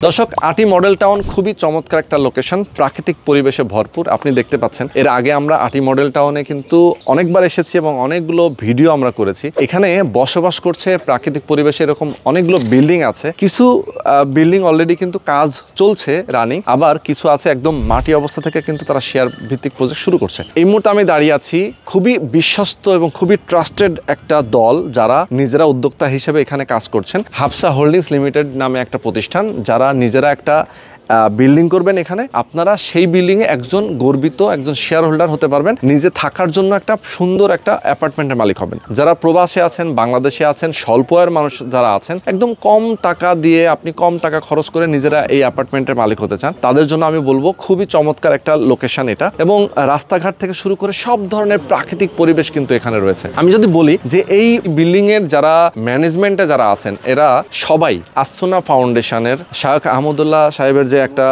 দর্শক আটি model town খুবই চমৎকার একটা লোকেশন, প্রাকৃতিক পরিবেশে ভরপুর। আপনি দেখতে পাচ্ছেন এর আগে আমরা আটি মডেল টাউনে কিন্তু অনেকবার এসেছি এবং অনেকগুলো ভিডিও আমরা করেছি। এখানে বসবাস করছে প্রাকৃতিক পরিবেশে এরকম অনেকগুলো বিল্ডিং আছে। কিছু বিল্ডিং অলরেডি কিন্তু কাজ চলছে রানিং, আবার কিছু আছে একদম মাটি অবস্থা থেকে কিন্তু তারা শেয়ার ভিত্তিক প্রজেক্ট শুরু করছে। এই মুহূর্তে আমি দাঁড়িয়ে আছি খুবই বিশ্বস্ত এবং খুবই ট্রাস্টেড একটা দল যারা নিজেরা উদ্যোক্তা হিসেবে এখানে কাজ করছেন। হাফসা হোল্ডিংস লিমিটেড নামে একটা প্রতিষ্ঠান, যারা নিজেরা একটা বিল্ডিং করবেন এখানে। আপনারা সেই বিল্ডিংয়ে একজন গর্বিত একজন শেয়ার হোল্ডার হতে পারবেন, নিজে থাকার জন্য একটা সুন্দর একটা অ্যাপার্টমেন্টের মালিক হবেন। যারা প্রবাসে আছেন, বাংলাদেশে আছেন, স্বল্প আয়ের মানুষ যারা আছেন, একদম কম টাকা দিয়ে আপনি কম টাকা খরচ করে নিজেরা এই অ্যাপার্টমেন্টের মালিক হতে চান, তাদের জন্য আমি বলবো খুবই চমৎকার একটা লোকেশন এটা। এবং রাস্তাঘাট থেকে শুরু করে সব ধরনের প্রাকৃতিক পরিবেশ কিন্তু এখানে রয়েছে। আমি যদি বলি যে এই বিল্ডিং এর যারা ম্যানেজমেন্টে যারা আছেন, এরা সবাই আসুনা ফাউন্ডেশনের শায়খ আহমদুল্লাহ সাহেবের একটা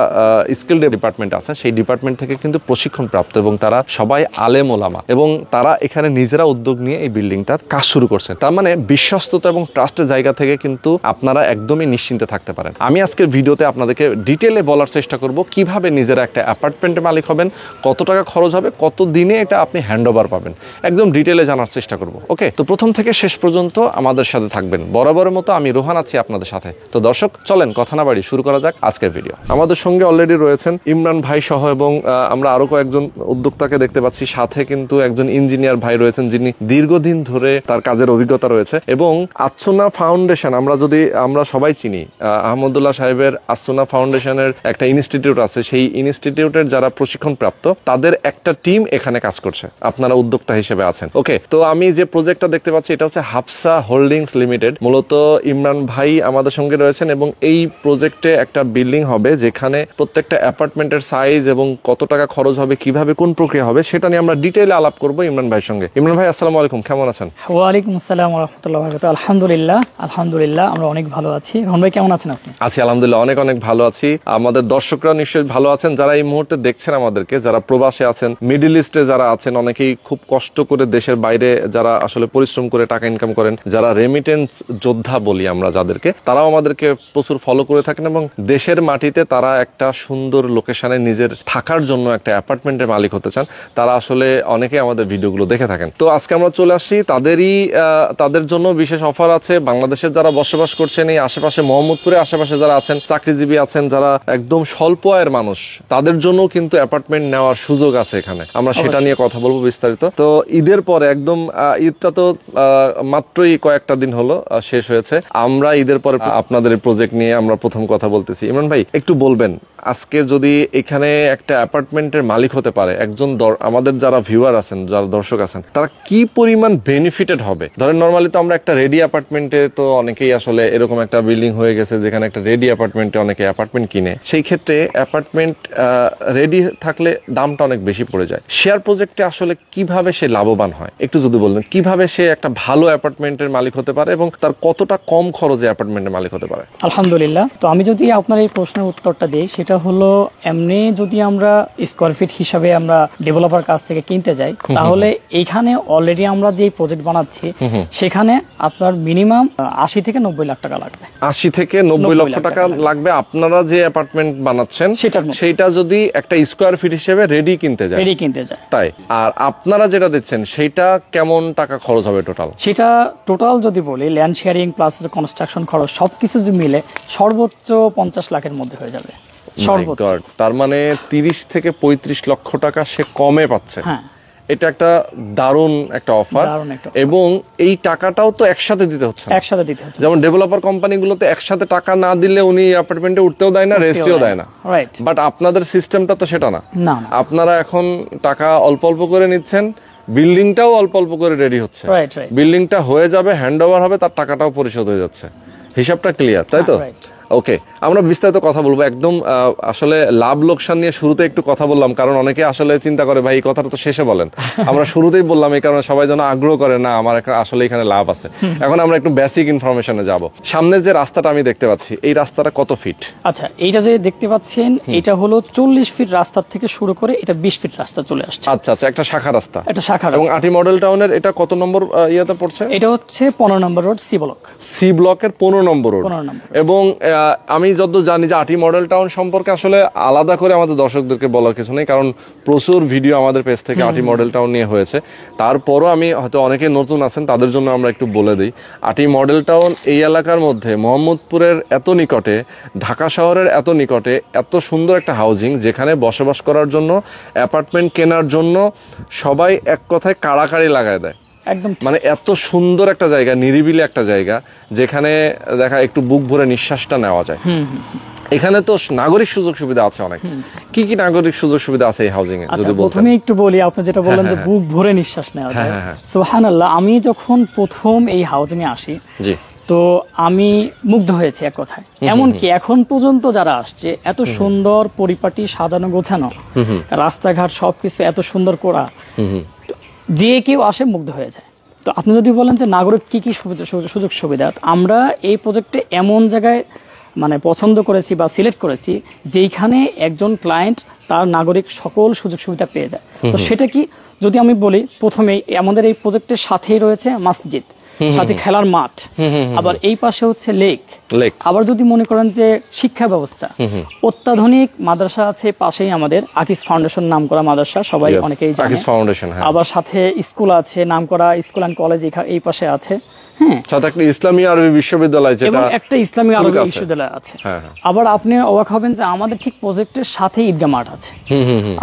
স্কিল ডিপার্টমেন্ট আছে, সেই ডিপার্টমেন্ট থেকে কিন্তু প্রশিক্ষণ প্রাপ্ত এবং তারা সবাই আলেম ওলামা এবং তারা এখানে নিজেরা উদ্যোগ নিয়ে এই বিল্ডিংটার কাজ শুরু করছে। তার মানে বিশ্বস্ততা এবং ট্রাস্টের জায়গা থেকে কিন্তু আপনারা একদমই নিশ্চিন্তে থাকতে পারেন। আমি আজকের ভিডিওতে আপনাদেরকে ডিটেলে বলার চেষ্টা করব কিভাবে নিজেরা একটা অ্যাপার্টমেন্টের মালিক হবেন, কত টাকা খরচ হবে, কত দিনে এটা আপনি হ্যান্ডওভার পাবেন, একদম ডিটেলে জানার চেষ্টা করব। ওকে, তো প্রথম থেকে শেষ পর্যন্ত আমাদের সাথে থাকবেন। বরাবরের মতো আমি রোহান আছি আপনাদের সাথে। তো দর্শক চলেন কথা না বাড়ি শুরু করা যাক আজকের ভিডিও। আমাদের সঙ্গে অলরেডি রয়েছেন ইমরান ভাই সহ এবং আমরা আরো কয়েকজন উদ্যোক্তাকে দেখতে পাচ্ছি। সাথে কিন্তু একজন ইঞ্জিনিয়ার ভাই রয়েছেন যিনি দীর্ঘদিন ধরে তার কাজের অভিজ্ঞতা রয়েছে। এবং আসুনা ফাউন্ডেশন আমরা সবাই চিনি, আহমদুল্লাহ সাহেবের আসুনা ফাউন্ডেশনের একটা ইনস্টিটিউট আছে, সেই ইনস্টিটিউটের যারা প্রশিক্ষণ প্রাপ্ত তাদের একটা টিম এখানে কাজ করছে, আপনারা উদ্যোক্তা হিসেবে আছেন। ওকে, তো আমি যে প্রজেক্টটা দেখতে পাচ্ছি এটা হচ্ছে হাফসা হোল্ডিংস লিমিটেড। মূলত ইমরান ভাই আমাদের সঙ্গে রয়েছেন এবং এই প্রজেক্টে একটা বিল্ডিং হবে যেখানে প্রত্যেকটা অ্যাপার্টমেন্টের সাইজ এবং কত টাকা খরচ হবে, কিভাবে কোন প্রক্রিয়া হবে সেটা নিয়ে আমরা ডিটেইলে আলাপ করব ইমরান ভাইয়ের সঙ্গে। ইমরান ভাই আসসালামু আলাইকুম, কেমন আছেন? ওয়ালাইকুম আসসালাম ওয়া রাহমাতুল্লাহি ওয়া বারাকাতুহু। আলহামদুলিল্লাহ আমরা অনেক ভালো আছি। রহমান ভাই কেমন আছেন আপনি? আছি আলহামদুলিল্লাহ, অনেক ভালো আছি। আমাদের দর্শকরা নিশ্চয়ই ভালো আছেন, যারা এই মুহূর্তে দেখছেন আমাদেরকে, যারা প্রবাসে আছেন, মিডল ইস্টে যারা আছেন, অনেকেই খুব কষ্ট করে দেশের বাইরে যারা আসলে পরিশ্রম করে টাকা ইনকাম করেন, যারা রেমিটেন্স যোদ্ধা বলি আমরা যাদেরকে, তারাও আমাদেরকে প্রচুর ফলো করে থাকেন এবং দেশের মাটিতে তারা একটা সুন্দর লোকেশনে নিজের থাকার জন্য একটা অ্যাপার্টমেন্টের মালিক হতে চান। তারা আসলে অনেকে আমাদের ভিডিওগুলো দেখে থাকেন। তো আজকে আমরা চলে আসছি তাদের জন্য বিশেষ অফার আছে। বাংলাদেশের যারা বসবাস করছেন এই আশেপাশে, মোহাম্মদপুরের আশেপাশে যারা আছেন, চাকরিজীবী আছেন, যারা একদম স্বল্প আয়ের মানুষ, তাদের জন্য কিন্তু অ্যাপার্টমেন্ট নেওয়ার সুযোগ আছে এখানে। আমরা সেটা নিয়ে কথা বলবো বিস্তারিত। তো ঈদের পরে একদম ঈদটা তো মাত্রই কয়েকটা দিন হলো শেষ হয়েছে, আমরা ঈদের পরে আপনাদের প্রজেক্ট নিয়ে আমরা প্রথম কথা বলতেছি। ইমরান ভাই একটু বলবেন আজকে যদি এখানে একটা অ্যাপার্টমেন্টের মালিক হতে পারে একজন, আমাদের যারা ভিউয়ার আছেন, যারা দর্শক আছেন, তারা কি পরিমাণ বেনিফিটেড হবে? ধরেন নরমালি তো আমরা একটা রেডি অ্যাপার্টমেন্টে তো অনেকেই আসলে এরকম একটা বিল্ডিং হয়ে গেছে যেখানে একটা রেডি অ্যাপার্টমেন্টে অনেকে অ্যাপার্টমেন্ট কিনে, সেই ক্ষেত্রে অ্যাপার্টমেন্ট রেডি থাকলে দামটা অনেক বেশি পড়ে যায়। শেয়ার প্রজেক্টে আসলে কিভাবে সে লাভবান হয় একটু যদি বলবেন, কিভাবে সে একটা ভালো অ্যাপার্টমেন্টের মালিক হতে পারে এবং তার কতটা কম খরচে অ্যাপার্টমেন্টের মালিক হতে পারে? আলহামদুলিল্লাহ, তো আমি যদি আপনার এই প্রশ্নের উত্তরটা দিই, সেটা হলো এমনি যদি আমরা স্কোয়ার ফিট হিসাবে আমরা ডেভেলপার কাছ থেকে কিনতে যাই, তাহলে এইখানে অলরেডি আমরা যে প্রজেক্ট বানাচ্ছি সেখানে আপনার মিনিমাম 80 থেকে 90 লাখ টাকা লাগবে। 80 থেকে 90 লক্ষ টাকা লাগবে আপনারা যে অ্যাপার্টমেন্ট বানাচ্ছেন সেটা যদি একটা স্কোয়ার ফিট হিসেবে রেডি কিনতে যায়। তাই, আর আপনারা যেটা দিচ্ছেন সেটা কেমন টাকা খরচ হবে টোটাল? সেটা টোটাল যদি বলি ল্যান্ড শেয়ারিং প্লাস কনস্ট্রাকশন খরচ সবকিছু যদি মিলে সর্বোচ্চ 50 লাখের মধ্যে হয়ে যাবে সর্বোচ্চ। তার মানে 30 থেকে 35 লক্ষ টাকা সে কমে পাচ্ছে। এটা একটা দারুণ একটা অফার এবং এই টাকাটাও তো একসাথে দিতে হচ্ছে। যেমন ডেভেলপার কোম্পানিগুলোতে একসাথে টাকা না দিলে উনি অ্যাপার্টমেন্টে উঠতেও দেয় না, রেস্টও দেয় না। বাট আপনাদের সিস্টেমটা তো সেটা না। আপনারা এখন টাকা অল্প অল্প করে নিচ্ছেন, বিল্ডিংটাও অল্প অল্প করে রেডি হচ্ছে, বিল্ডিংটা হয়ে যাবে, হ্যান্ডওভার হবে, তার টাকাটাও পরিশোধ হয়ে যাচ্ছে। হিসাবটা ক্লিয়ার, তাই তো? ওকে, আমরা বিস্তারিত কথা বলবো। একদম আসলে লাভ লোকসান নিয়ে শুরুতে একটু কথা বললাম, কারণ অনেকে আসলে চিন্তা করে ভাই এই কথাটা তো শেষে বলেন। আমরা শুরুতেই বললাম এই কারণে সবাই যেন আগ্রহ করে, না আমার আসলে এখানে লাভ আছে। এখন আমরা একটু বেসিক ইনফরমেশনে যাব। সামনের যে রাস্তাটা আমি দেখতে পাচ্ছি, এই রাস্তাটা কত ফিট? আচ্ছা, এইটা যে দেখতে পাচ্ছেন এটা হলো 40 ফিট রাস্তা থেকে শুরু করে এটা 20 ফিট রাস্তা চলে আসছে। আচ্ছা, একটা শাখা রাস্তা। এবং আটি মডেল টাউনের এটা কত নম্বর ইয়েতে পড়ছে? এটা হচ্ছে 15 নম্বর রোড, সি ব্লক। সি ব্লকের 15 নম্বর রোড। এবং আমি যতদূর জানি যে আটি মডেল টাউন সম্পর্কে আসলে আলাদা করে আমাদের দর্শকদেরকে বলার কিছু নেই, কারণ প্রচুর ভিডিও আমাদের পেজ থেকে আটি মডেল টাউন নিয়ে হয়েছে। তারপরও আমি হয়তো অনেকে নতুন আছেন তাদের জন্য আমরা একটু বলে দিই, আটি মডেল টাউন এই এলাকার মধ্যে মোহাম্মদপুরের এত নিকটে, ঢাকা শহরের এত নিকটে, এত সুন্দর একটা হাউজিং যেখানে বসবাস করার জন্য, অ্যাপার্টমেন্ট কেনার জন্য সবাই এক কথায় কাড়াকাড়ি লাগায় দেয়। একদম মানে এত সুন্দর একটা জায়গা, নিরিবিলি একটা জায়গা যেখানে দেখা একটু বুক ভরে নিঃশ্বাসটা নেওয়া যায়। এখানে তো নাগরিক সুযোগ সুবিধা আছে অনেক। কি কি নাগরিক সুযোগ সুবিধা আছে এই হাউজিং এ যদি বলতেন? প্রথমে একটু বলি, আপনি যেটা বললেন যে বুক ভরে নিঃশ্বাস নেওয়া যায়, সুবহানাল্লাহ। আমি যখন প্রথম এই হাউজিং এ আসি, জি, তো আমি মুগ্ধ হয়েছি এক কথায়। এমনকি এখন পর্যন্ত যারা আসছে, এত সুন্দর পরিপাটি, সাজানো গোছানো, রাস্তাঘাট সবকিছু এত সুন্দর করা, যে কেউ আসে মুগ্ধ হয়ে যায়। তো আপনি যদি বলেন যে নাগরিক কি কি সুযোগ সুবিধা, আমরা এই প্রজেক্টে এমন জায়গায় মানে পছন্দ করেছি বা সিলেক্ট করেছি যেইখানে একজন ক্লায়েন্ট তার নাগরিক সকল সুযোগ সুবিধা পেয়ে যায়। তো সেটা কি যদি আমি বলি, প্রথমেই আমাদের এই প্রজেক্টের সাথেই রয়েছে মসজিদ, সাথে খেলার মাঠ, আবার এই পাশে হচ্ছে লেক। আবার যদি মনে করেন যে শিক্ষা ব্যবস্থা, অত্যাধুনিক মাদ্রাসা আছে পাশেই, আমাদের আকিস ফাউন্ডেশন নাম করা মাদ্রাসা, সবাই অনেকেই জানে। আবার সাথে স্কুল আছে, নাম করা স্কুল অ্যান্ড কলেজ এই পাশে আছে। হ্যাঁ, সাথে একটা ইসলামী আরবি বিশ্ববিদ্যালয়, যেটা একটা ইসলামী আরবি বিশ্ববিদ্যালয় আছে। আবার আপনি অবাক হবেন যে আমাদের ঠিক প্রজেক্টের সাথে ঈদগাহ মাঠ আছে,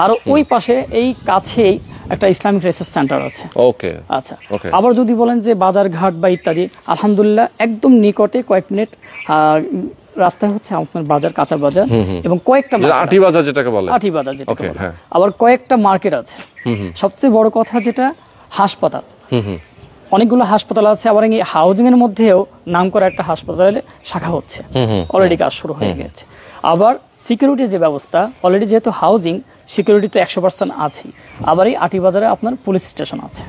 আর ওই পাশে এই কাছেই একটা ইসলামিক রিসার্চ সেন্টার আছে। ওকে, আচ্ছা। আবার যদি বলেন যে বাজার ঘাট বা ইত্যাদি, আলহামদুলিল্লাহ একদম নিকটে, কয়েক মিনিট রাস্তায় হচ্ছে আপনার বাজার, কাঁচা বাজার, এবং কয়েকটা আটি বাজার যেটাকে বলে, আটি বাজার যেটাকে বলে। আবার কয়েকটা মার্কেট আছে। সবচেয়ে বড় কথা যেটা, হাসপাতাল, অনেকগুলো হাসপাতাল আছে। আবার এই হাউজিং এর মধ্যেও নাম করা একটা হাসপাতালে শাখা হচ্ছে, অলরেডি কাজ শুরু হয়ে গেছে। আবার সিকিউরিটির যে ব্যবস্থা, অলরেডি যেহেতু হাউজিং, সিকিউরিটি তো 100% আছেই। আবার এই আটি বাজারে আপনার পুলিশ স্টেশন আছে,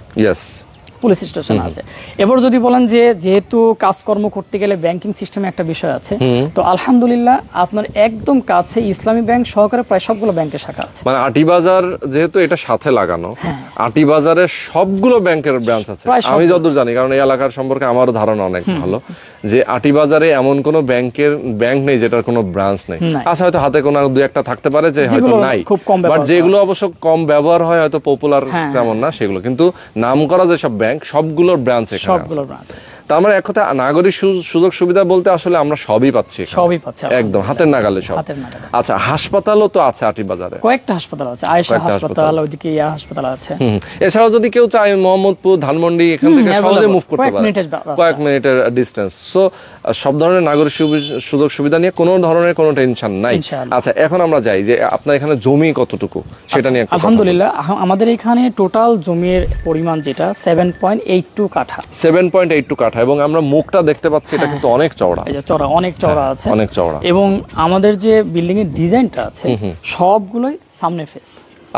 পুলিশ স্টেশন আছে। এবার যদি বলেন যে যেহেতু কাজকর্ম করতে গেলে ব্যাংকিং সিস্টেমে একটা বিষয় আছে, তো আলহামদুলিল্লাহ আপনার একদম কাছে ইসলামী ব্যাংক সহকারে প্রায় সবগুলো ব্যাংকের শাখা আছে। মানে আটি বাজার যেহেতু এটা সাথে লাগানো, আটি বাজারে সবগুলো ব্যাংকের ব্রাঞ্চ আছে আমি যতদূর জানি, কারণ এই এলাকার সম্পর্কে আমারও ধারণা অনেক ভালো, যে আটি বাজারে এমন কোন ব্যাংক নেই যেটার কোনো ব্রাঞ্চ নেই। আচ্ছা, হয়তো হাতে কোনো দুই একটা থাকতে পারে যে হয়তো নাই, বাট যেগুলো অবশ্য কম ব্যবহার হয়, হয়তো পপুলার তেমন না সেগুলো, কিন্তু নাম করা যেসব ব্যাংক সবগুলোর ব্রাঞ্চ এখানে আছে। তার মানে এক কথা নাগরিক সুযোগ সুবিধা বলতে আসলে আমরা সবই পাচ্ছি, একদম হাতের নাগালে সব। আচ্ছা, হাসপাতালও তো আছে আটি বাজারে, কয়েকটা হাসপাতাল আছে, আয়েশা হাসপাতাল, ওইদিকে ইয়া হাসপাতাল আছে। এছাড়াও যদি কেউ চায় মোহাম্মদপুর, ধানমন্ডি, এখান থেকে সহজে মুভ করতে পারে, কয়েক মিনিটের ডিস্টেন্স। সো সব ধরনের নাগরিক সুযোগ সুবিধা নিয়ে কোনো ধরনের কোনো টেনশন নাই। আচ্ছা, এখন আমরা যাই যে আপনার এখানে জমি কতটুকু সেটা নিয়ে। আলহামদুলিল্লাহ আমাদের এখানে টোটাল জমির পরিমাণ যেটা 7.82 কাঠা, 7.82 কাঠা, এবং আমরা মুখটা দেখতে পাচ্ছি এটা কিন্তু অনেক চওড়া, অনেক চওড়া আছে, অনেক চওড়া। এবং আমাদের যে বিল্ডিং এর ডিজাইনটা আছে সবগুলোই সামনে ফেস।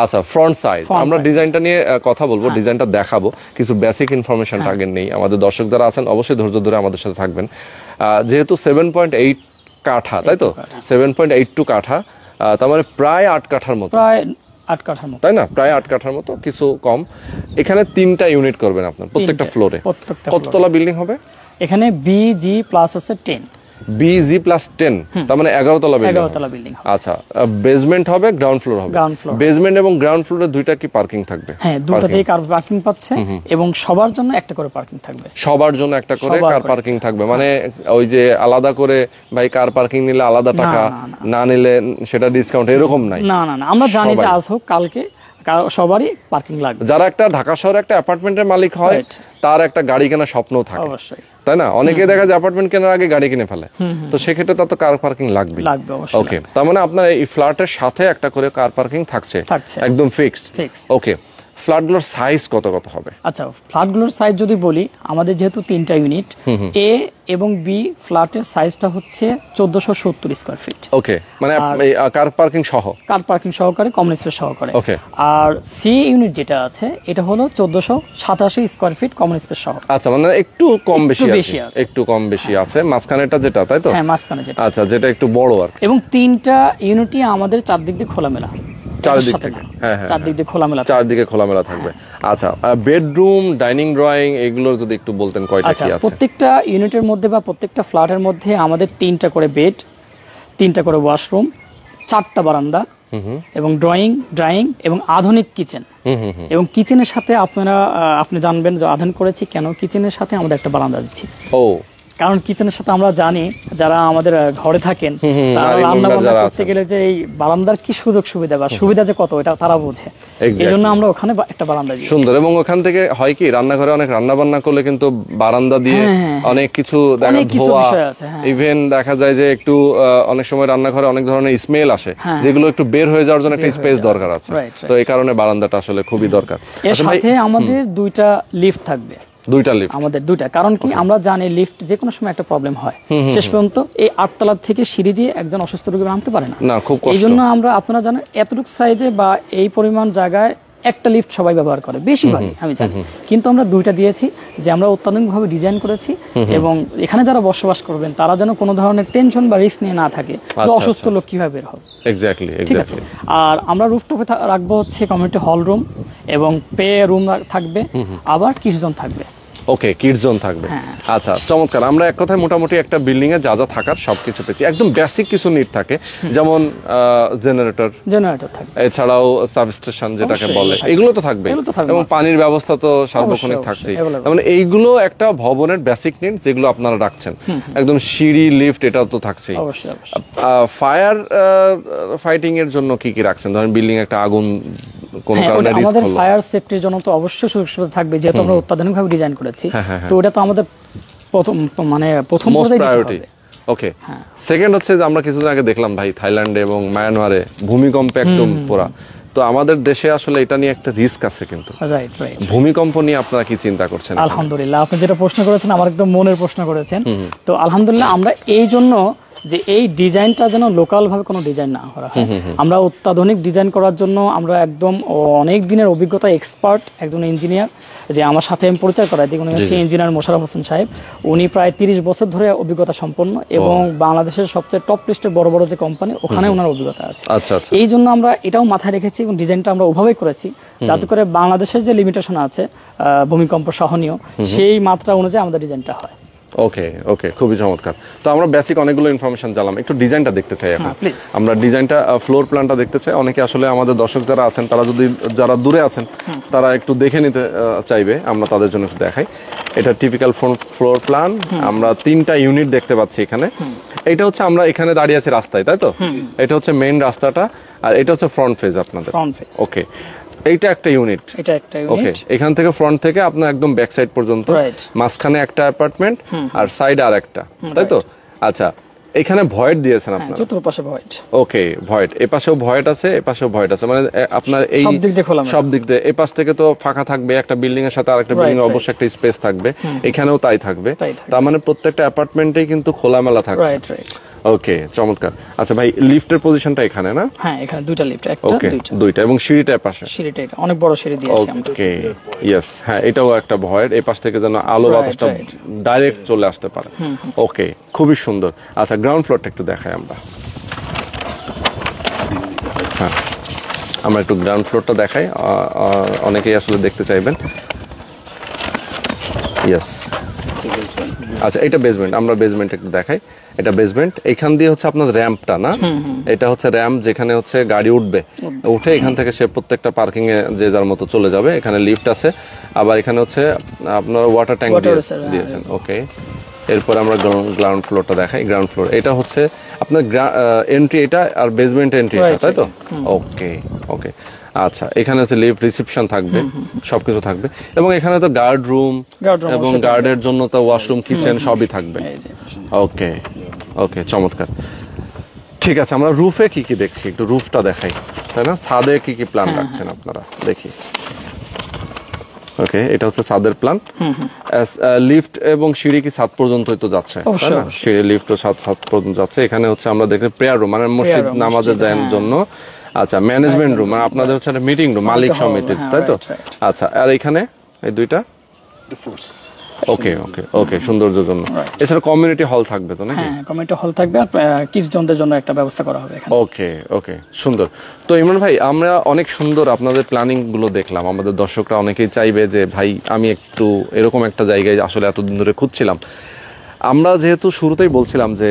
আচ্ছা, ফ্রন্ট সাইড আমরা ডিজাইনটা নিয়ে কথা বলবো, ডিজাইনটা দেখাবো, কিছু বেসিক ইনফরমেশনটা আগে নেই। আমাদের দর্শক যারা আছেন অবশ্যই ধৈর্য ধরে আমাদের সাথে থাকবেন। যেহেতু 7.8 কাঠা, তাই তো, 7.82 কাঠা, তার মানে প্রায় 8 কাঠার মতো, প্রায় 8 কাঠার মতো, তাই না? প্রায় 8 কাঠার মতো, কিছু কম। এখানে 3টা ইউনিট করবেন আপনার প্রত্যেকটা ফ্লোরে। কততলা বিল্ডিং হবে এখানে? BG প্লাস হচ্ছে 10, BG প্লাস 10, তার মানে 11 তলা বিল্ডিং। আচ্ছা, বেসমেন্ট হবে, গ্রাউন্ড ফ্লোর হবে। বেসমেন্ট এবং গ্রাউন্ড ফ্লোরে দুইটা কি পার্কিং থাকবে? হ্যাঁ, দুটোতেই কার পার্কিং পাচ্ছে, এবং সবার জন্য একটা করে পার্কিং থাকবে। সবার জন্য একটা করে কার পার্কিং থাকবে, মানে ওই যে আলাদা করে ভাই কার পার্কিং নিলে আলাদা টাকা, না নিলে সেটা ডিসকাউন্ট, এরকম নাই। না, আমরা জানি যে আজ হোক কালকে সবারই পার্কিং লাগবে। যারা একটা ঢাকা শহরে একটা অ্যাপার্টমেন্টের মালিক হয়, তার একটা গাড়ি কেনার স্বপ্ন থাকে, অবশ্যই, তাই না? অনেকে দেখা যায় অ্যাপার্টমেন্ট কেনার আগে গাড়ি কিনে ফেলে, তো সেক্ষেত্রে তার তো কার পার্কিং লাগবে। ওকে, তার মানে আপনার এই ফ্ল্যাটের সাথে একটা করে কার পার্কিং থাকছে, একদম ফিক্সড। ওকে, ফ্ল্যাটগুলোর সাইজ কত হবে? আচ্ছা, ফ্ল্যাটগুলোর সাইজ যদি বলি, আমাদের যেহেতু 3টা ইউনিট, এ এবং বি ফ্ল্যাটের সাইজটা হচ্ছে 1470 স্কয়ার ফিট। ওকে, মানে কার পার্কিং সহ, কার পার্কিং সহকারে, কমন স্পেস সহকারে। ওকে, আর সি ইউনিট যেটা আছে এটা হলো 1487 স্কয়ার ফিট কমন স্পেস সহ। আচ্ছা, মানে একটু কম বেশি আছে, একটু কম বেশি আছে, মাঝখানেটা যেটা, তাই তো? হ্যাঁ, মাঝখানে যেটা, আচ্ছা, যেটা একটু বড় আর। এবং 3টা ইউনিটই আমাদের চারদিক দিয়ে খোলামেলা, চারদিকে খোলামেলা থাকবে। আচ্ছা, বেডরুম, ডাইনিং, ড্রয়িং, এগুলোর যদি একটু বলতেন কয়টা কি আছে? প্রত্যেকটা ইউনিটের মধ্যে বা প্রত্যেকটা ফ্ল্যাটের মধ্যে আমাদের 3টা করে বেড, 3টা করে ওয়াশরুম, 4টা বারান্দা এবং ড্রয়িং এবং আধুনিক কিচেন। এবং কিচেনের সাথে আপনি জানবেন যে আধুনিক করেছি কেন, কিচেনের সাথে আমাদের একটা বারান্দা দিচ্ছি। কারণ কিচেনের সাথে আমরা জানি যারা আমাদের ঘরে থাকেন তারা রান্না বান্না করতে গেলে যে এই বারান্দার কি সুযোগ সুবিধা বা সুবিধা যে কত এটা তারা বোঝে, এই জন্য আমরা ওখানে একটা বারান্দা দিই। সুন্দর। এবং ওখান থেকে হয় কি রান্নাঘরে অনেক রান্না বান্না করলে কিন্তু বারান্দা দিয়ে অনেক কিছু ধোয়া, ইভেন দেখা যায় যে একটু অনেক সময় রান্নাঘরে অনেক ধরনের স্মেল আসে যেগুলো একটু বের হয়ে যাওয়ার জন্য একটা স্পেস দরকার আছে। তো এই কারণে বারান্দাটা আসলে খুবই দরকার। এর সাথে আমাদের 2টা লিফট থাকবে। 2টা লিফট আমাদের 2টা, কারণ কি আমরা জানি লিফট যে কোনো সময় একটা প্রবলেম হয়, শেষ পর্যন্ত এই 8 তলা থেকে সিঁড়ি দিয়ে একজন অসুস্থ রোগী নামতে পারে না, খুব কষ্ট। এই জন্য আমরা, আপনারা জানেন এতটুকু সাইজে বা এই পরিমাণ জায়গায় একটা লিফট সবাই ব্যবহার করে বেশিরভাগই, আমি জানি, কিন্তু আমরা 2টা দিয়েছি যে আমরা অত্যাধুনিকভাবে ডিজাইন করেছি এবং এখানে যারা বসবাস করবেন তারা যেন কোনো ধরনের টেনশন বা রিস্ক নিয়ে না থাকে যে অসুস্থ লোক কিভাবে বের হবে। এক্স্যাক্টলি। আর আমরা রুফটপে রাখবো হচ্ছে কমিউনিটি হল রুম এবং পে রুম থাকবে, আবার কিডস জোন থাকবে। ওকে, কিডস জোন থাকবে। আচ্ছা, চমৎকার। আমরা এক কথায় মোটামুটি একটা বিল্ডিং এ যা যা থাকার সবকিছু পেয়েছি। একদম বেসিক কিছু নিড থাকে, যেমন জেনারেটর থাকবে, এছাড়াও সাবস্টেশন যেটাকে বলে, এগুলো তো থাকবে, এবং পানির ব্যবস্থা তো সার্বক্ষণিক থাকছেই। মানে এইগুলো একটা ভবনের বেসিক নিড যেগুলো আপনারা রাখছেন। একদম সিঁড়ি, লিফট, এটাও তো থাকছেই। ফায়ার ফাইটিং এর জন্য কি কি রাখছেন? ধরেন বিল্ডিং একটা আগুন কোন কারণে রিস্ক হলো, আমাদের ফায়ার সেফটির জন্য তো অবশ্যই সুযোগ সুবিধা থাকবে, যেহেতু আমরা অত্যাধুনিকভাবে ডিজাইন করেছি। তো ওটা তো আমাদের প্রথম প্রায়োরিটি। ওকে, সেকেন্ড হচ্ছে যে আমরা কিছুদিন আগে দেখলাম ভাই থাইল্যান্ডে এবং মায়ানমারে ভূমিকম্প একদম পুরা। তো আমাদের দেশে আসলে এটা নিয়ে একটা রিস্ক আছে, কিন্তু ভূমিকম্প নিয়ে আপনারা কি চিন্তা করছেন? আলহামদুলিল্লাহ, আপনি যেটা প্রশ্ন করেছেন আমার একদম মনের প্রশ্ন করেছেন। তো আলহামদুলিল্লাহ, আমরা এই জন্য যে এই ডিজাইনটা যেন লোকাল ভাবে কোনো ডিজাইন না করা হয়, আমরা অত্যাধুনিক ডিজাইন করার জন্য আমরা একদম অনেক দিনের অভিজ্ঞতা এক্সপার্ট একজন ইঞ্জিনিয়ার, যে আমার সাথে আমি পরিচয় করাই দিই, উনি হচ্ছে ইঞ্জিনিয়ার মোশাররফ হোসেন সাহেব। উনি প্রায় 30 বছর ধরে অভিজ্ঞতা সম্পন্ন এবং বাংলাদেশের সবচেয়ে টপ লিস্টের বড় বড় যে কোম্পানি ওখানে ওনার অভিজ্ঞতা আছে। এই জন্য আমরা এটাও মাথায় রেখেছি এবং ডিজাইনটা আমরা ওভাবেই করেছি যাতে করে বাংলাদেশের যে লিমিটেশন আছে ভূমিকম্প সহনীয়, সেই মাত্রা অনুযায়ী আমাদের ডিজাইনটা হয়। ওকে ওকে, খুবই চমৎকার। তো আমরা বেসিক অনেকগুলো ইনফরমেশন জানলাম, একটু ডিজাইনটা দেখতে চাই এখন। আমরা ডিজাইনটা, ফ্লোর প্ল্যানটা দেখতে চাই। অনেকে আসলে আমাদের দর্শক যারা আছেন তারা যারা দূরে আছেন তারা একটু দেখে নিতে চাইবে, আমরা তাদের জন্য একটু দেখাই। এটা টিপিক্যাল ফ্লোর প্ল্যান। আমরা 3টা ইউনিট দেখতে পাচ্ছি এখানে। এটা হচ্ছে আমরা এখানে দাঁড়িয়ে আছি রাস্তায়, তাই তো? এটা হচ্ছে মেইন রাস্তাটা, আর এটা হচ্ছে ফ্রন্ট ফেজ আপনাদের। ওকে, এইটা একটা ইউনিট। ওকে, এখান থেকে ফ্রন্ট থেকে আপনার একদম ব্যাক সাইড পর্যন্ত, মাঝখানে একটা অ্যাপার্টমেন্ট আর সাইডে আর একটা, তাই তো? আচ্ছা, এখানে ভয়েড দিয়েছেন আপনারা? চতুর্পাশে ভয়েড। ওকে, ভয়েড, এপাশেও ভয়েড আছে, এপাশেও ভয়েড আছে, মানে আপনার এই সব দিক দিয়ে। এপাশ থেকে তো ফাঁকা থাকবে, একটা বিল্ডিং এর সাথে আরেকটা বিল্ডিং এর অবশ্যই একটা স্পেস থাকবে, এখানেও তাই থাকবে। তার মানে প্রত্যেকটা অ্যাপার্টমেন্টেই কিন্তু খোলামেলা থাকবে। ওকে, চমৎকার। আচ্ছা ভাই, লিফটের পজিশনটা এখানে না? হ্যাঁ, এখানে 2টা লিফট, একটা দুইটা, এবং সিঁড়িটা পাশে। সিঁড়িটা অনেক বড় সিঁড়ি দিয়েছি আমরা। ওকে, ইয়েস, হ্যাঁ, এটাও একটা ভয়েড, এই পাশ থেকে যেন আলো বাতাসটা ডাইরেক্ট চলে আসতে পারে। ওকে, খুবই সুন্দর। আচ্ছা, গ্রাউন্ড ফ্লোরটা একটু দেখাই আমরা। হ্যাঁ, আমরা একটু গ্রাউন্ড ফ্লোরটা দেখাই, অনেকেই আসলে দেখতে চাইবেন। ইয়েস, আচ্ছা, এটা বেসমেন্ট। আমরা বেসমেন্ট একটু দেখাই। এটা বেসমেন্ট, এখান দিয়ে হচ্ছে আপনার র্যাম্পটা না? এটা হচ্ছে র্যাম্প, যেখানে হচ্ছে গাড়ি উঠে এখান থেকে সে প্রত্যেকটা পার্কিং এ যে যার মতো চলে যাবে। এখানে লিফট আছে, আবার এখানে হচ্ছে আপনার ওয়াটার ট্যাঙ্ক দিয়েছেন। ওকে, এরপর আমরা গ্রাউন্ড ফ্লোরটা দেখাই। গ্রাউন্ড ফ্লোর, এটা হচ্ছে আপনার এন্ট্রি, এটা আর বেসমেন্ট এন্ট্রি, তাই তো? ওকে ওকে, আচ্ছা, এখানে আছে লিফট, রিসেপশন থাকবে, সবকিছু থাকবে, এবং এখানে তো গার্ড রুম এবং গার্ডের জন্য তো ওয়াশরুম, কিচেন সবই থাকবে। ওকে ওকে, চমৎকার। ঠিক আছে, আমরা রুফে কি কি দেখছি একটু রুফটা দেখাই, তাই না? ছাদে কি কি প্ল্যান রাখছেন আপনারা দেখি। ওকে, এটা হচ্ছে ছাদের প্ল্যান। লিফট এবং সিঁড়ি কি ছাদ পর্যন্তই তো যাচ্ছে? সিঁড়ি, লিফট ও ছাদ পর্যন্ত যাচ্ছে। এখানে হচ্ছে আমরা দেখি প্রেয়ার রুম, মানে মসজিদ নামাজের জন্য। আচ্ছা, ম্যানেজমেন্ট রুম, মানে আপনাদের হচ্ছে একটা মিটিং রুম, মালিক সমিতির, তাই তো? আচ্ছা, আর এখানে এই দুইটা ওকে ওকে ওকে, সৌন্দর্যের জন্য। এছাড়া কমিউনিটি হল থাকবে তো নাকি? হ্যাঁ, কমিউনিটি হল থাকবে, আর কিডস জোনদের জন্য একটা ব্যবস্থা করা হবে এখানে। ওকে ওকে, সুন্দর। তো ইমরান ভাই, আমরা অনেক সুন্দর আপনাদের প্ল্যানিং গুলো দেখলাম। আমাদের দর্শকরা অনেকেই চাইবে যে ভাই আমি একটু এরকম একটা জায়গায় আসলে এতদিন ধরে খুঁজছিলাম। আমরা যেহেতু শুরুতেই বলছিলাম যে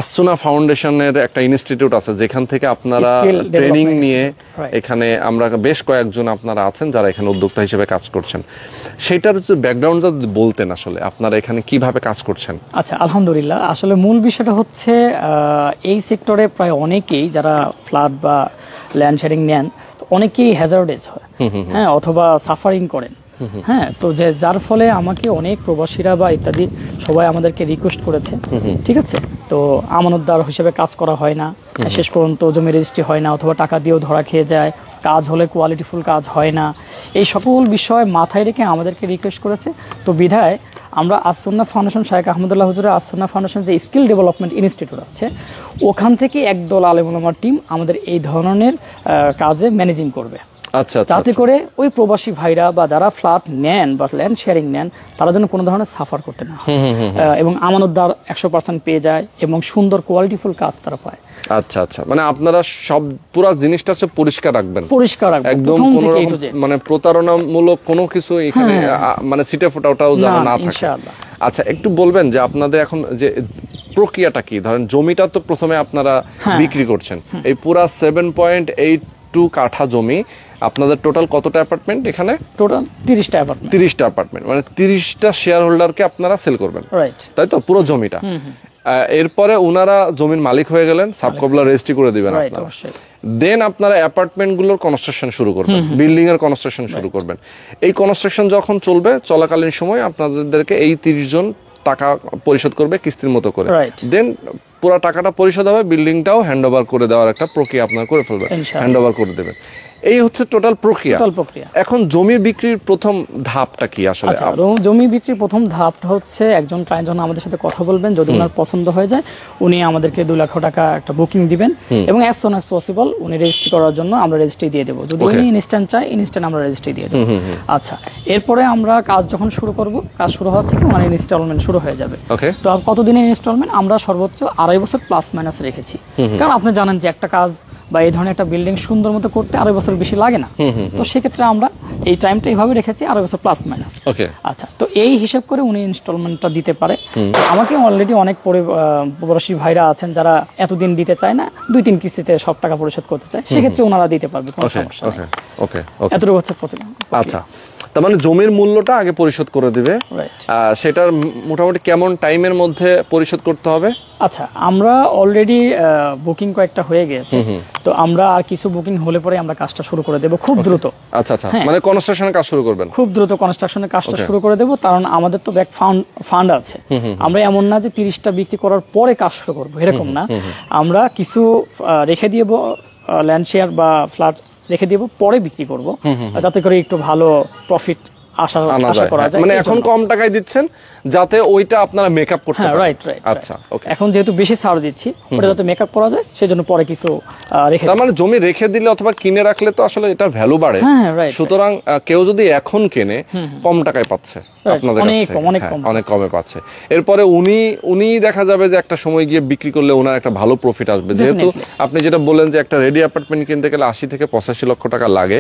আসুনা ফাউন্ডেশনের একটা ইনস্টিটিউট আছে যেখান থেকে আপনারা Skill ট্রেনিং development নিয়ে Right. এখানে আমরা বেশ কয়েকজন আপনারা আছেন যারা এখানে উদ্যোক্তা হিসেবে কাজ করছেন, সেটার ব্যাকগ্রাউন্ড যদি বলতেন আসলে আপনারা এখানে কিভাবে কাজ করছেন। আচ্ছা, আলহামদুলিল্লাহ। আসলে মূল বিষয়টা হচ্ছে এই সেক্টরে প্রায় অনেকেই যারা ফ্ল্যাট বা ল্যান্ড শেয়ারিং নেন, তো অনেকেই হ্যাজার্ডেজ হয়, হ্যাঁ, অথবা সাফারিং করেন, হ্যাঁ। তো যার ফলে আমাকে অনেক প্রবাসীরা বা ইত্যাদি সবাই আমাদেরকে রিকোয়েস্ট করেছে, ঠিক আছে। তো আমানতদার হিসেবে কাজ করা হয় না, শেষ পর্যন্ত জমি রেজিস্ট্রি হয় না, অথবা টাকা দিয়েও ধরা খেয়ে যায়, কাজ হলে কোয়ালিটিফুল কাজ হয় না, এই সকল বিষয় মাথায় রেখে আমাদেরকে রিকোয়েস্ট করেছে। তো বিধায় আমরা আসুন্না ফাউন্ডেশন, শায়েখ আহমদুল্লাহ হুজুরের আসুন্না ফাউন্ডেশন যে স্কিল ডেভেলপমেন্ট ইনস্টিটিউট আছে, ওখান থেকে একদল আলেম ওলামার টিম আমাদের এই ধরনের কাজে ম্যানেজিং করবে, আচ্ছা, যাতে করে ওই প্রবাসী ভাইরা বা যারা ফ্ল্যাট নেন বা ল্যান্ড শেয়ারিং নেন তারা যেন কোনো ধরনের সাফার করতে না হয়, এবং আমানতদার 100% পেয়ে যায় এবং সুন্দর কোয়ালিটিফুল কাজ তারা পায়। আচ্ছা আচ্ছা, মানে আপনারা সব পুরো জিনিসটা হচ্ছে পরিষ্কার রাখবেন, পরিষ্কার রাখবেন একদম প্রথম কোনো থেকে রকম A to Z। মানে প্রতারণামূলক কোনো কিছু এখানে মানে সিটে ফোটাওটাও যেন না থাকে। ইনশাআল্লাহ। আচ্ছা, একটু বলবেন যে আপনাদের এখন যে প্রক্রিয়াটা কি? ধরেন জমিটা তো প্রথমে আপনারা বিক্রি করছেন, এই পুরা 7.82 কাঠা জমি আপনাদের টোটাল কতটা অ্যাপার্টমেন্ট? এখানে টোটাল 30টা অ্যাপার্টমেন্ট। 30টা অ্যাপার্টমেন্ট, মানে 30টা শেয়ার হোল্ডারকে আপনারা সেল করবেন, রাইট, তাই তো? পুরো জমিটা। এরপরে ওনারা জমির মালিক হয়ে গেলেন, সাবকবলা রেজিস্ট্রি করে দিবেন রাইট, আপনারা। অবশ্যই। দেন আপনারা অ্যাপার্টমেন্ট গুলোর কনস্ট্রাকশন শুরু করবেন, বিল্ডিং এর কনস্ট্রাকশন শুরু করবেন। এই কনস্ট্রাকশন যখন চলবে, চলাকালীন সময় আপনাদেরকে এই 30 জন টাকা পরিশোধ করবে কিস্তির মতো করে। Right. দেন পুরো টাকাটা পরিশোধ হবে, বিল্ডিংটাও হ্যান্ড ওভার করে দেওয়ার একটা প্রক্রিয়া আপনারা করে ফেলবেন, ইনশাআল্লাহ। হ্যান্ড ওভার করে দেবেন। এই হচ্ছে টোটাল প্রক্রিয়া। এখন জমি বিক্রির প্রথম ধাপটা কি আসলে? আচ্ছা, জমি বিক্রির প্রথম ধাপটা হচ্ছে একজন ক্লায়েন্ট যখন আমাদের সাথে কথা বলবেন, যদি ওনার পছন্দ হয়ে যায়, উনি আমাদেরকে 2 লাখ টাকা একটা বুকিং দিবেন এবং অ্যাজ সুন অ্যাজ পসিবল উনি রেজিস্ট্রি করার জন্য আমরা রেজিস্ট্রি দিয়ে দেবো। যদি উনি ইনস্ট্যান্ট চায়, ইনস্ট্যান্ট আমরা রেজিস্ট্রি দিয়ে দেবো। আচ্ছা, এরপরে আমরা কাজ যখন শুরু করব, কাজ শুরু হওয়ার থেকে মানে ইনস্টলমেন্ট শুরু হয়ে যাবে। তো কতদিনের ইনস্টলমেন্ট? আমরা সর্বোচ্চ 2.5 বছর প্লাস মাইনাস রেখেছি, কারণ আপনি জানেন যে একটা কাজ বা এই ধরনের একটা বিল্ডিং সুন্দর মতো করতে 2.5 বছর বেশি লাগে না। তো সেক্ষেত্রে আমরা এই টাইমটা এইভাবে রেখেছি 2.5 বছর প্লাস মাইনাস। আচ্ছা, তো এই হিসাব করে উনি ইনস্টলমেন্টটা দিতে পারে। আমাকে অলরেডি অনেক প্রবাসী ভাইরা আছেন যারা এতদিন দিতে চায় না, 2-3 কিস্তিতে সব টাকা পরিশোধ করতে চায়, সেক্ষেত্রে ওনারা দিতে পারবে, কোনো সমস্যা নেই। এতটুকু হচ্ছে প্রথম। আচ্ছা, তার মানে জমির মূল্যটা আগে পরিশোধ করে দিবে, সেটার মোটামুটি কেমন টাইমের মধ্যে পরিশোধ করতে হবে? আচ্ছা, আমরা অলরেডি বুকিং কয়েকটা হয়ে গেছে, তো আমরা আর কিছু বুকিং হলে পরে আমরা কাজটা শুরু করে দেব খুব দ্রুত। আচ্ছা আচ্ছা, মানে কনস্ট্রাকশনের কাজ শুরু করবেন খুব দ্রুত, কনস্ট্রাকশনের কাজটা শুরু করে দেব, কারণ আমাদের তো ব্যাক ফান্ড আছে। আমরা এমন না যে 30টা বিক্রি করার পরে কাজ শুরু করব, এরকম না। আমরা কিছু রেখে দিব, ল্যান্ড শেয়ার বা ফ্ল্যাট রেখে দিব, পরে বিক্রি করব, যাতে করে একটু ভালো প্রফিট আশা করা যায়। মানে এখন কম টাকায় দিচ্ছেন যাতে ওইটা আপনারা মেকআপ করতে পারেন। রাইট। আচ্ছা, ওকে। এখন যেহেতু বেশি ছাড় দিচ্ছি, ওটা যাতে মেকআপ করা যায়, সেজন্য পরে কিছু রেখে। তার মানে জমি রেখে দিলে অথবা কিনে রাখলে তো আসলে এটা ভ্যালু বাড়ে। সুতরাং কেউ যদি এখন কেনে, কম টাকায় পাচ্ছে আপনাদের কাছ থেকে, অনেক কমে পাচ্ছে। এরপরে উনি দেখা যাবে যে একটা সময় গিয়ে বিক্রি করলে ওনার একটা ভালো প্রফিট আসবে। যেহেতু আপনি যেটা বললেন যে একটা রেডি অ্যাপার্টমেন্ট কিনতে গেলে 80 থেকে 85 লক্ষ টাকা লাগে,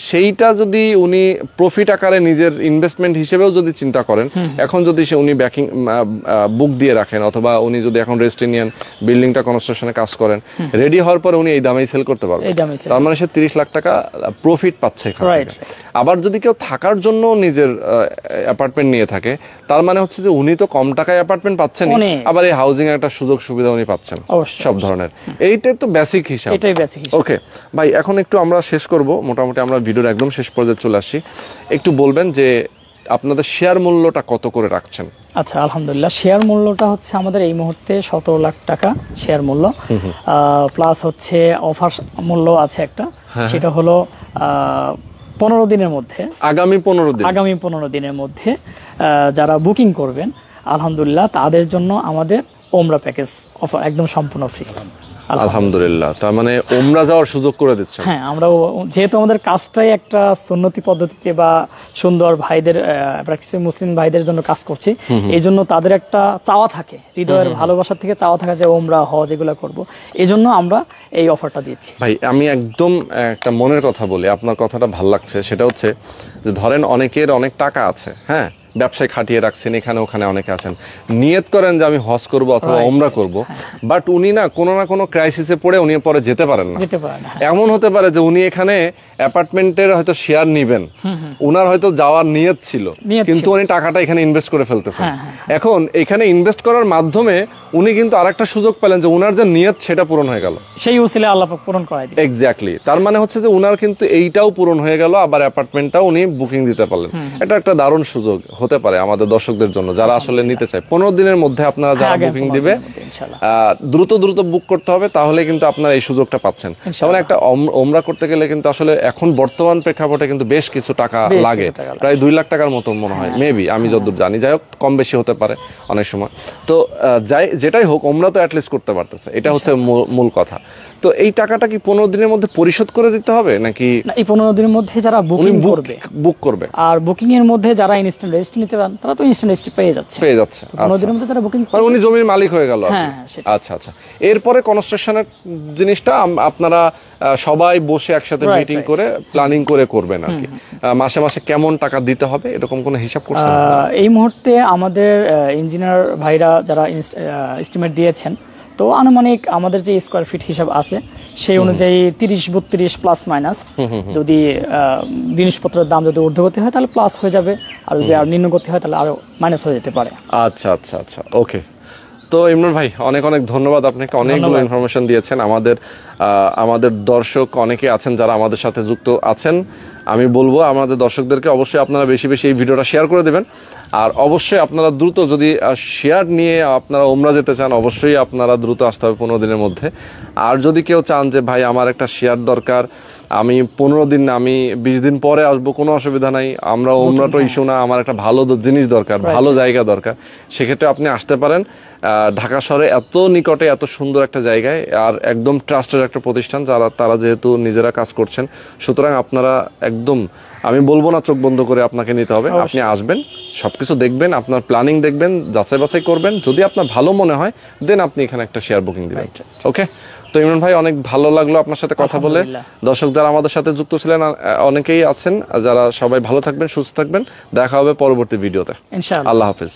সেইটা যদি উনি প্রফিট আকারে নিজের ইনভেস্টমেন্ট হিসেবেও যদি চিন্তা করেন, এখন যদি উনি ব্যাকিং বুক দিয়ে রাখেন, অথবা উনি যদি এখন রেজিস্ট্রি নিয়ে বিল্ডিংটা কনস্ট্রাকশনে কাজ করেন, রেডি হওয়ার পরে উনি এই দামেই সেল করতে পারবেন। তার মানে সে 30 লাখ টাকা প্রফিট পাচ্ছে এখান থেকে। আবার যদি কেউ থাকার জন্য নিজের অ্যাপার্টমেন্ট নিয়ে থাকে, তার মানে হচ্ছে যে উনি তো কম টাকায় অ্যাপার্টমেন্ট পাচ্ছেন, আবার এই হাউজিং এর একটা সুযোগ সুবিধা উনি পাচ্ছেন সব ধরনের। এইটাই তো বেসিক হিসাব। ওকে ভাই, এখন একটু আমরা শেষ করব, মোটামুটি আমরা ভিডিওর একদম শেষ পর্যায়ে চলে আসছি। একটু বলবেন যে আপনাদের শেয়ার মূল্যটা কত করে রাখছেন? আচ্ছা, আলহামদুলিল্লাহ, শেয়ার মূল্যটা হচ্ছে আমাদের এই মুহূর্তে 17 লাখ টাকা শেয়ার মূল্য, প্লাস হচ্ছে অফার মূল্য আছে একটা, সেটা হলো 15 দিনের মধ্যে, আগামী 15 দিনের মধ্যে যারা বুকিং করবেন, আলহামদুলিল্লাহ তাদের জন্য আমাদের ওমরা প্যাকেজ অফার একদম সম্পূর্ণ ফ্রি। আলহামদুলিল্লাহ, তার মানে ওমরা যাওয়ার সুযোগ করে দিচ্ছেন। হ্যাঁ, আমরা যেহেতু আমাদের কাজটাই একটা সুন্নতি পদ্ধতিতে বা সুন্দর ভাইদের, প্র্যাকটিসিং মুসলিম ভাইদের জন্য কাজ করছি, এই জন্য তাদের একটা চাওয়া থাকে, হৃদয়ের ভালোবাসা থেকে চাওয়া থাকে যে ওমরা হজ এগুলো করব, এই জন্য আমরা এই অফারটা দিচ্ছি। ভাই, আমি একদম একটা মনের কথা বলি, আপনার কথাটা ভালো লাগছে। সেটা হচ্ছে যে ধরেন অনেকের অনেক টাকা আছে, হ্যাঁ, ব্যবসায় খাটিয়ে রাখছেন, এখানে ওখানে অনেকে আছেন, নিয়ত করেন যে আমি হজ করব অথবা ওমরা করব, বাট উনি না কোনো ক্রাইসিসে পড়ে উনি পরে যেতে পারেন না। এমন হতে পারে যে উনি এখানে অ্যাপার্টমেন্টের হয়তো শেয়ার নিবেন, উনার হয়তো যাওয়ার নিয়ত ছিল, কিন্তু উনি টাকাটা এখানে ইনভেস্ট করে ফেলতেছেন। এখন এখানে ইনভেস্ট করার মাধ্যমে উনি কিন্তু আরেকটা সুযোগ পেলেন যে উনার যে নিয়ত সেটা পূরণ হয়ে গেল, সেই উসিলে আল্লাহ পাক পূরণ করায় দিলেন। এক্স্যাক্টলি, তার মানে হচ্ছে যে উনার কিন্তু এইটাও পূরণ হয়ে গেল, আবার অ্যাপার্টমেন্টটাও উনি বুকিং দিতে পারলেন। এটা একটা দারুণ সুযোগ হতে পারে আমাদের দর্শকদের জন্য যারা আসলে নিতে চায়। 15 দিনের মধ্যে আপনারা যারা বুকিং দিবে দ্রুত বুক করতে হবে, তাহলে কিন্তু আপনারা এই সুযোগটা পাচ্ছেন। তাহলে একটা ওমরা করতে গেলে কিন্তু আসলে এখন বর্তমান প্রেক্ষাপটে কিন্তু বেশ কিছু টাকা লাগে, প্রায় 2 লাখ টাকার মতো মনে হয়, মেবি, আমি যতদূর জানি। যাই হোক, কম বেশি হতে পারে অনেক সময়। তো যেটাই হোক, ওমরা তো অ্যাটলিস্ট করতে পারতেছে, এটা হচ্ছে মূল কথা। তো এই টাকাটা কি 15 দিনের মধ্যে পরিশোধ করে দিতে হবে নাকি? এই 15 দিনের মধ্যে যারা বুক করবে, আর বুকিং এর মধ্যে যারা ইনস্ট্যান্ট রেজিস্ট্রি নিতে পারেন তারা তো ইনস্ট্যান্ট রেজিস্ট্রি পেয়ে যাচ্ছে। 15 দিনের মধ্যে যারা বুকিং, মানে উনি জমির মালিক হয়ে গেল। আচ্ছা। এরপরে কনস্ট্রাকশনের জিনিসটা আপনারা সবাই বসে একসাথে মিটিং করে প্ল্যানিং করে করবেন আর কি। মাসে মাসে কেমন টাকা দিতে হবে এরকম কোনো হিসাব করছেন? এই মুহূর্তে আমাদের ইঞ্জিনিয়ার ভাইরা যারা এস্টিমেট দিয়েছেন, তো আনুমানিক আমাদের যে স্কয়ার ফিট হিসাব আছে সেই অনুযায়ী 30-32 প্লাস মাইনাস, যদি জিনিসপত্রের দাম যদি ঊর্ধ্বগতি হয় তাহলে প্লাস হয়ে যাবে, আর যদি আর নিম্নগতি হয় তাহলে আরো মাইনাস হয়ে যেতে পারে। আচ্ছা, ওকে। তো ইমরান ভাই, অনেক ধন্যবাদ আপনাকে, অনেকগুলো ইনফরমেশন দিয়েছেন। আমাদের দর্শক অনেকে আছেন যারা আমাদের সাথে যুক্ত আছেন। আমি বলবো আমাদের দর্শকদেরকে অবশ্যই আপনারা বেশি বেশি এই ভিডিওটা শেয়ার করে দেবেন, আর অবশ্যই আপনারা দ্রুত, যদি শেয়ার নিয়ে আপনারা ওমরা যেতে চান, অবশ্যই আপনারা দ্রুত আসতে হবে 15 দিনের মধ্যে। আর যদি কেউ চান যে ভাই আমার একটা শেয়ার দরকার, আমি 15 দিন না, আমি 20 দিন পরে আসবো, কোনো অসুবিধা নাই, আমরা ওমরাটা ইস্যু না, আমার একটা ভালো জিনিস দরকার, ভালো জায়গা দরকার, সেক্ষেত্রে আপনি আসতে পারেন। ঢাকা শহরে এত নিকটে এত সুন্দর একটা জায়গায়, আর একদম ট্রাস্টেড একটা প্রতিষ্ঠান, তারা যেহেতু নিজেরা কাজ করছেন, সুতরাং আপনারা একদম, আমি বলবো না চোখ বন্ধ করে আপনাকে নিতে হবে, আপনি আসবেন, সবকিছু দেখবেন, আপনার প্ল্যানিং দেখবেন, যাচাই বাছাই করবেন, যদি আপনার ভালো মনে হয় দেন আপনি এখানে একটা শেয়ার বুকিং দিবেন। ওকে। তো ইমরান ভাই, অনেক ভালো লাগলো আপনার সাথে কথা বলে। দর্শক যারা আমাদের সাথে যুক্ত ছিলেন অনেকেই আছেন যারা, সবাই ভালো থাকবেন, সুস্থ থাকবেন, দেখা হবে পরবর্তী ভিডিওতে। ইনশাআল্লাহ। আল্লাহ হাফেজ।